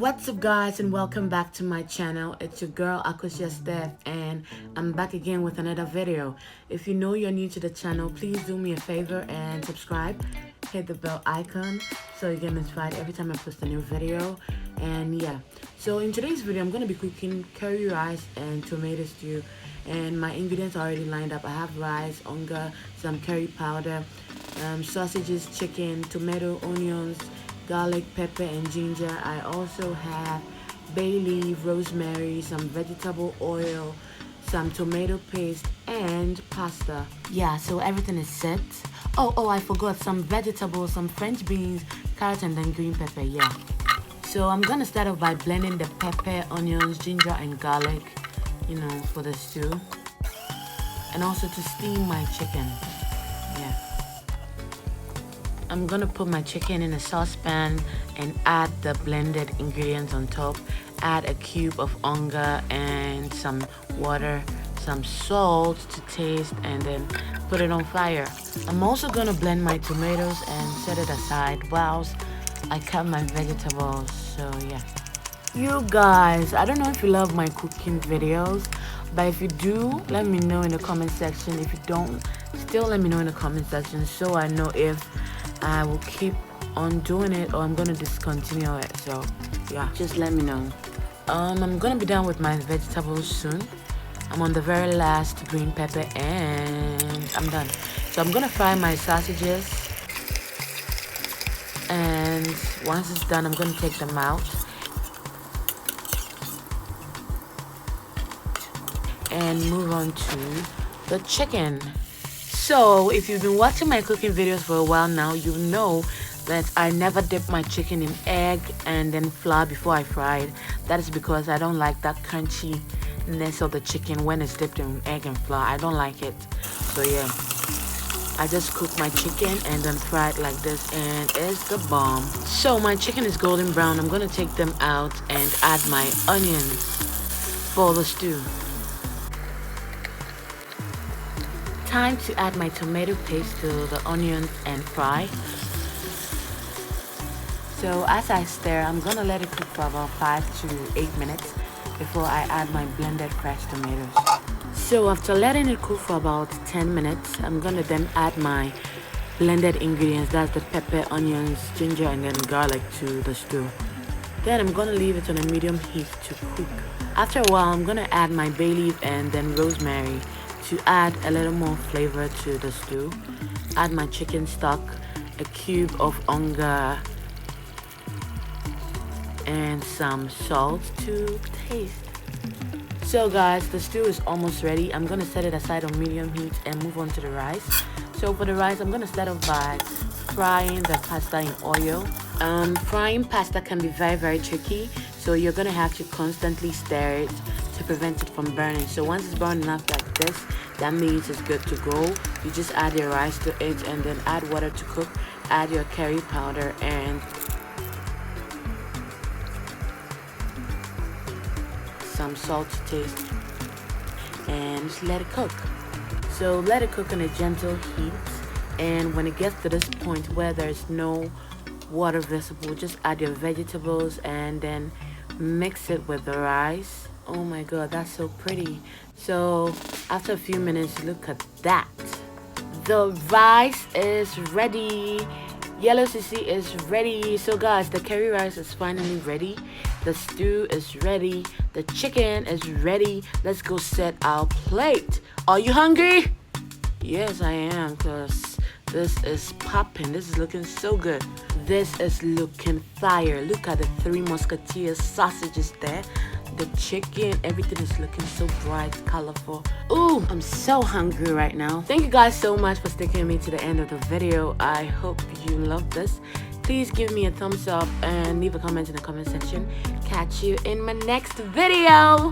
What's up guys, and welcome back to my channel. It's your girl Akosia Steph, and I'm back again with another video. If you know you're new to the channel, please do me a favor and subscribe. Hit the bell icon so you get notified every time I post a new video. And yeah, so in today's video I'm going to be cooking curry rice and tomato stew, and my ingredients are already lined up. I have rice, onga, some curry powder, sausages, chicken, tomato, onions, garlic, pepper, and ginger. I also have bay leaf, rosemary, some vegetable oil, some tomato paste, and pasta. Yeah, so everything is set. Oh, I forgot some vegetables, some French beans, carrot, and then green pepper. Yeah. So I'm gonna start off by blending the pepper, onions, ginger, and garlic, for the stew, and also to steam my chicken. Yeah. I'm gonna put my chicken in a saucepan and add the blended ingredients on top. Add a cube of onga and some water, some salt to taste, and then put it on fire. I'm also gonna blend my tomatoes and set it aside whilst I cut my vegetables. So yeah. You guys, I don't know if you love my cooking videos, but if you do, let me know in the comment section. If you don't, still let me know in the comment section so I know if I will keep on doing it or I'm gonna discontinue it. So yeah, just let me know. I'm gonna be done with my vegetables soon. I'm on the very last green pepper and I'm done. So I'm gonna fry my sausages, and once it's done I'm gonna take them out and move on to the chicken. So if you've been watching my cooking videos for a while now, you know that I never dip my chicken in egg and then flour before I fry it. That is because I don't like that crunchiness of the chicken when it's dipped in egg and flour. I don't like it. So yeah, I just cook my chicken and then fry it like this, and it's the bomb. So my chicken is golden brown. I'm gonna take them out and add my onions for the stew. Time to add my tomato paste to the onions and fry. So as I stir, I'm gonna let it cook for about 5 to 8 minutes before I add my blended fresh tomatoes. So after letting it cook for about 10 minutes, I'm gonna then add my blended ingredients. That's the pepper, onions, ginger, and then garlic to the stew. Then I'm gonna leave it on a medium heat to cook. After a while, I'm gonna add my bay leaf and then rosemary to add a little more flavor to the stew. Add my chicken stock, a cube of onga, and some salt to taste. So guys, the stew is almost ready. I'm gonna set it aside on medium heat and move on to the rice. So for the rice, I'm gonna start off by frying the pasta in oil. Frying pasta can be very, very tricky, so you're gonna have to constantly stir it to prevent it from burning. So once it's brown enough like this, that means it's good to go. You just add your rice to it and then add water to cook. Add your curry powder and some salt to taste, and just let it cook. So let it cook on a gentle heat, and when it gets to this point where there's no water visible, just add your vegetables and then mix it with the rice. Oh my god, that's so pretty. So after a few minutes, look at that, the rice is ready. Yellow CC is ready. So guys, the curry rice is finally ready. The stew is ready. The chicken is ready. Let's go set our plate. Are you hungry? Yes, I am, because this is popping. This is looking so good. This is looking fire. Look at the 3 Musketeers sausages there. The chicken, everything is looking so bright, colorful. Ooh, I'm so hungry right now. Thank you guys so much for sticking with me to the end of the video. I hope you loved this. Please give me a thumbs up and leave a comment in the comment section. Catch you in my next video.